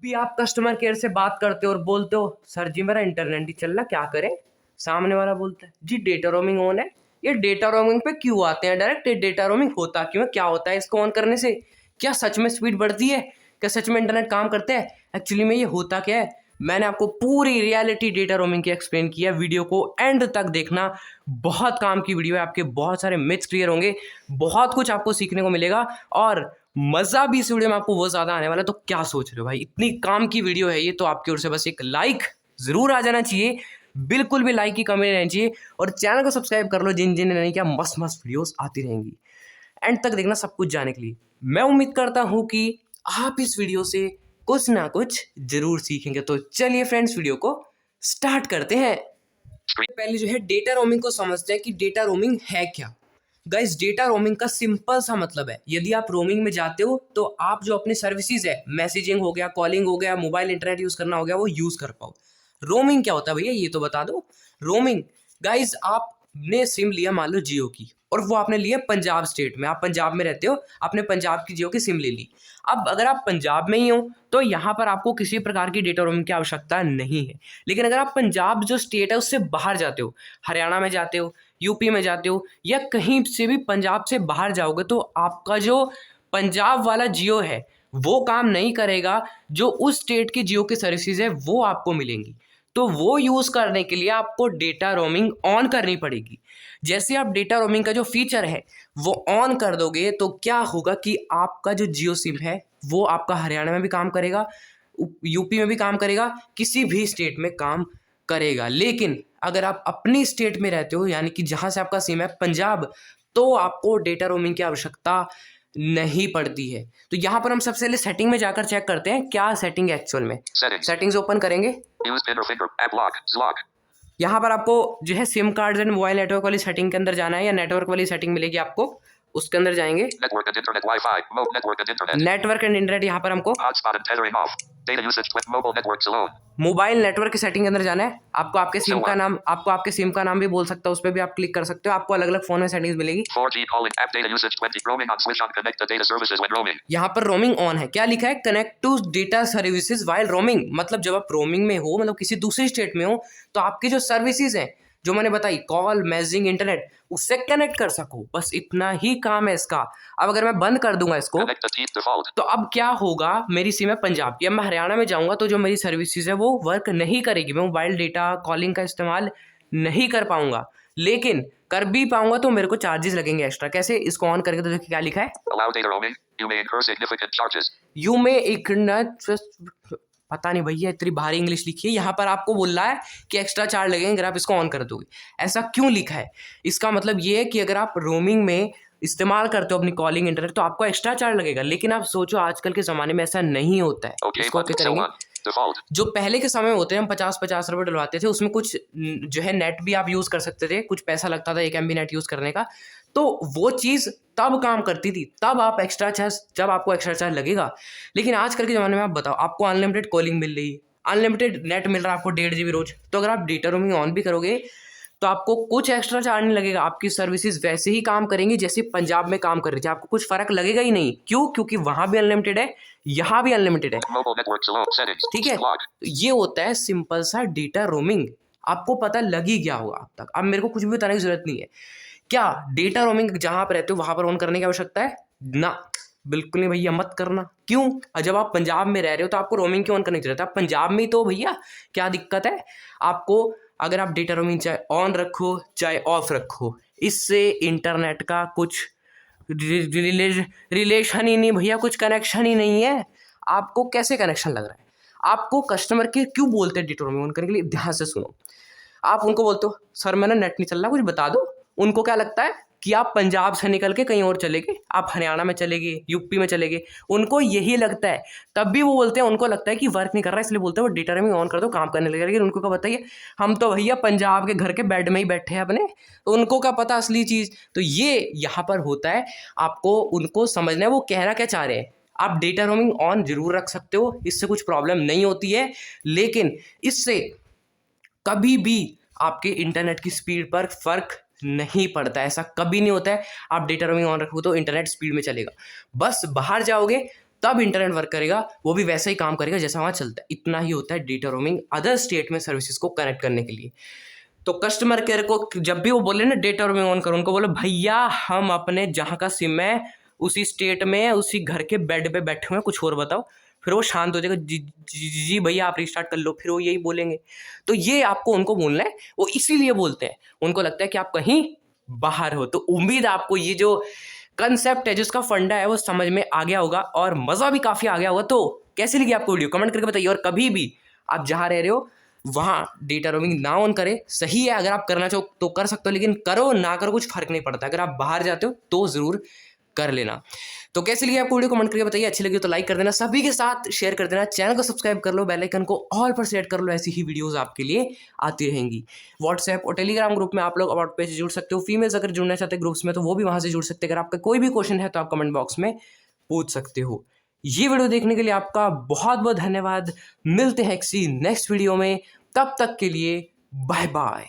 भी आप customer care से बात करते हो और बोलते हो सर जी मेरा इंटरनेट नहीं चल रहा, क्या करें? सामने वाला बोलता है जी डेटा रोमिंग ऑन है। ये डेटा रोमिंग पे क्यों आते हैं डायरेक्ट? डेटा रोमिंग होता क्यों है? क्या होता है इसको ऑन करने से? क्या सच में स्पीड बढ़ती है? क्या सच में इंटरनेट काम करते हैं? एक्चुअली में ये होता क्या है, मैंने आपको पूरी रियलिटी डेटा रोमिंग की एक्सप्लेन किया। वीडियो को एंड तक देखना, बहुत काम की वीडियो है। आपके बहुत सारे मिथ्स क्लियर होंगे, बहुत कुछ आपको सीखने को मिलेगा और मजा भी इस वीडियो में आपको वो ज्यादा आने वाला है। तो क्या सोच रहे हो भाई, इतनी काम की वीडियो है ये, तो आपकी ओर से बस एक लाइक जरूर आ जाना चाहिए, बिल्कुल भी लाइक की कमी नहीं रहनी चाहिए। और चैनल को सब्सक्राइब कर लो जिन जिन ने नहीं किया, मस्त मस्त वीडियोस आती रहेंगी। एंड तक देखना सब कुछ जानने के लिए। मैं उम्मीद करता हूं कि आप इस वीडियो से कुछ ना कुछ जरूर सीखेंगे। तो चलिए फ्रेंड्स, वीडियो को स्टार्ट करते हैं। पहले जो है डेटा रोमिंग को समझते हैं कि डेटा रोमिंग है क्या। गाइस, डेटा रोमिंग का सिंपल सा मतलब है, यदि आप रोमिंग में जाते हो तो आप जो अपनी सर्विसेज है, मैसेजिंग हो गया, कॉलिंग हो गया, मोबाइल इंटरनेट यूज करना हो गया, वो यूज कर पाओ। रोमिंग क्या होता है भैया, ये तो बता दो। रोमिंग गाइस, आपने सिम लिया मान लो जियो की, और वो आपने लिया पंजाब स्टेट में, आप पंजाब में रहते हो, आपने पंजाब की जियो की सिम ले ली। अब अगर आप पंजाब में ही हो तो यहाँ पर आपको किसी प्रकार की डेटा रोमिंग की आवश्यकता नहीं है। लेकिन अगर आप पंजाब जो स्टेट है उससे बाहर जाते हो, हरियाणा में जाते हो, यूपी में जाते हो, या कहीं से भी पंजाब से बाहर जाओगे, तो आपका जो पंजाब वाला जियो है वो काम नहीं करेगा। जो उस स्टेट की जियो की सर्विसेज है वो आपको मिलेंगी। तो वो यूज करने के लिए आपको डेटा रोमिंग ऑन करनी पड़ेगी। जैसे आप डेटा रोमिंग का जो फीचर है वो ऑन कर दोगे तो क्या होगा कि आपका जो जियो सिम है वो आपका हरियाणा में भी काम करेगा, यूपी में भी काम करेगा, किसी भी स्टेट में काम करेगा। लेकिन अगर आप अपनी स्टेट में रहते हो, यानी कि जहां से आपका सिम है पंजाब, तो आपको डेटा रोमिंग की आवश्यकता नहीं पड़ती है। तो यहाँ पर हम सबसे पहले सेटिंग में जाकर चेक करते हैं क्या सेटिंग है एक्चुअल में। सेटिंग्स ओपन करेंगे। यहाँ पर आपको जो है SIM card and mobile network वाली सेटिंग के अंदर जाना है, या नेटवर्क वाली सेटिंग मिलेगी आपको, उसके अंदर जाएंगे। नेटवर्क एंड इंटरनेट, यहाँ पर हमको मोबाइल नेटवर्क की सेटिंग के अंदर जाना है। आपको आपके सिम का नाम भी बोल सकता है, उस पर भी आप क्लिक कर सकते हो। आपको अलग अलग फोन में सेटिंग्स मिलेगी। यहाँ पर रोमिंग ऑन है, क्या लिखा है, connect to data services while roaming. मतलब जब आप रोमिंग में हो, मतलब किसी दूसरी स्टेट में हो, तो आपकी जो सर्विसेज है जो मैंने बताई, कॉल, मैसेजिंग, इंटरनेट, उससे कनेक्ट कर सको, बस इतना ही काम है इसका। अब अगर मैं बंद कर दूंगा इसको, तो अब क्या होगा, मेरी सिम है पंजाब की, अब मैं हरियाणा में जाऊंगा तो जो मेरी सर्विसेज है वो वर्क नहीं करेगी, मैं मोबाइल डेटा कॉलिंग का इस्तेमाल नहीं कर पाऊंगा। लेकिन कर भी पाऊंगा तो मेरे को चार्जेस लगेंगे एक्स्ट्रा। कैसे? इसको ऑन करके तो देखिए क्या लिखा है, यू मे पता नहीं भैया इतनी भारी इंग्लिश लिखी है। यहाँ पर आपको बोल रहा है कि एक्स्ट्रा चार्ज लगेंगे अगर आप इसको ऑन कर दोगे। ऐसा क्यों लिखा है? इसका मतलब ये है कि अगर आप रोमिंग में इस्तेमाल करते हो अपनी कॉलिंग इंटरनेट तो आपको एक्स्ट्रा चार्ज लगेगा। लेकिन आप सोचो आजकल के ज़माने में ऐसा नहीं होता है। इसको क्या करेंगे, जो पहले के समय में होते हैं, हम 50-50 रुपये डलवाते थे, उसमें कुछ जो है नेट भी आप यूज़ कर सकते थे, कुछ पैसा लगता था 1 MB नेट यूज़ करने का। तो वो चीज़ तब काम करती थी, तब आप एक्स्ट्रा चार्ज, जब आपको एक्स्ट्रा चार्ज लगेगा। लेकिन आजकल के ज़माने में आप बताओ, आपको अनलिमिटेड कॉलिंग मिल रही है, अनलिमिटेड नेट मिल रहा है आपको 1.5 GB रोज। तो अगर आप डेटा रोमिंग ऑन भी करोगे तो आपको कुछ एक्स्ट्रा चार्ज नहीं लगेगा। आपकी सर्विसेज वैसे ही काम करेंगी जैसे पंजाब में काम कर रही थी, आपको कुछ फर्क लगेगा ही नहीं। क्यों? क्योंकि वहां भी अनलिमिटेड है, यहाँ भी अनलिमिटेड है। ठीक है, तो ये होता है सिंपल सा डेटा रोमिंग। आपको पता लग ही गया होगा अब तक, अब मेरे को कुछ भी बताने की जरूरत नहीं है। क्या डेटा रोमिंग जहां पर रहते हो वहां पर ऑन करने की आवश्यकता है ना? बिल्कुल नहीं भैया, मत करना। क्यों? जब आप पंजाब में रह रहे हो तो आपको रोमिंग क्यों ऑन करने की जरूरत है? आप पंजाब में ही तो भैया, क्या दिक्कत है आपको? अगर आप डेटा रोमिंग चाहे ऑन रखो चाहे ऑफ रखो, इससे इंटरनेट का कुछ रिलेशन ही नहीं भैया, कुछ कनेक्शन ही नहीं है। आपको कैसे कनेक्शन लग रहा है? आपको कस्टमर के क्यों बोलते हैं डेटा रोमिंग ऑन करने के लिए? ध्यान से सुनो। आप उनको बोलते हो सर मेरा नेट नहीं चल रहा, कुछ बता दो। उनको क्या लगता है कि आप पंजाब से निकल के कहीं और चले गए, आप हरियाणा में चले गए, यूपी में चले गए। उनको यही लगता है, तब भी वो बोलते हैं, उनको लगता है कि वर्क नहीं कर रहा है, इसलिए बोलते हैं वो डेटा रोमिंग ऑन कर दो, काम करने लगेगा। लेकिन उनको क्या बताइए, हम तो भैया पंजाब के घर के बेड में ही बैठे हैं अपने, तो उनको क्या पता असली चीज़। तो ये यहाँ पर होता है, आपको उनको समझना है वो कहना क्या चाह रहे हैं। आप डेटा रोमिंग ऑन जरूर रख सकते हो, इससे कुछ प्रॉब्लम नहीं होती है, लेकिन इससे कभी भी आपके इंटरनेट की स्पीड पर फर्क नहीं पड़ता। ऐसा कभी नहीं होता है। आप डेटा रोमिंग ऑन रखो तो इंटरनेट स्पीड में चलेगा। बस बाहर जाओगे तब इंटरनेट वर्क करेगा, वो भी वैसा ही काम करेगा जैसा वहाँ चलता है। इतना ही होता है डेटा रोमिंग अदर स्टेट में सर्विसेज को कनेक्ट करने के लिए। तो कस्टमर केयर को जब भी वो बोले ना डेटा रोमिंग ऑन करो, उनको बोले भैया हम अपने जहाँ का सिम है उसी स्टेट में उसी घर के बेड पे बैठे हुए हैं, कुछ और बताओ। फिर वो शांत हो जाएगा, जी जी जी भैया आप रिस्टार्ट कर लो, फिर वो यही बोलेंगे। तो ये आपको उनको बोलना है, वो इसीलिए बोलते हैं, उनको लगता है कि आप कहीं बाहर हो। तो उम्मीद आपको ये जो कंसेप्ट है, जिसका फंडा है, वो समझ में आ गया होगा और मज़ा भी काफ़ी आ गया होगा। तो कैसी लगी आपको वीडियो कमेंट करके बताइए, और कभी भी आप जहाँ रह रहे हो वहाँ डेटा रोमिंग ना ऑन करें। सही है, अगर आप करना चाहो तो कर सकते हो, लेकिन करो ना करो कुछ फर्क नहीं पड़ता। अगर आप बाहर जाते हो तो ज़रूर कर लेना। तो कैसी लगी आपको वीडियो कमेंट करके बताइए, अच्छी लगी तो लाइक कर देना, सभी के साथ शेयर कर देना, चैनल को सब्सक्राइब कर लो, बेल आइकन को ऑल पर सेट कर लो, ऐसी ही वीडियोस आपके लिए आती रहेंगी। व्हाट्सएप और टेलीग्राम ग्रुप में आप लोग अबाउट पेज से जुड़ सकते हो। फीमेल्स अगर जुड़ना चाहते हैं ग्रुप्स में तो वो भी वहां से जुड़ सकते हैं। अगर आपका कोई भी क्वेश्चन है तो आप कमेंट बॉक्स में पूछ सकते हो। ये वीडियो देखने के लिए आपका बहुत बहुत धन्यवाद। मिलते हैं किसी नेक्स्ट वीडियो में, तब तक के लिए बाय बाय।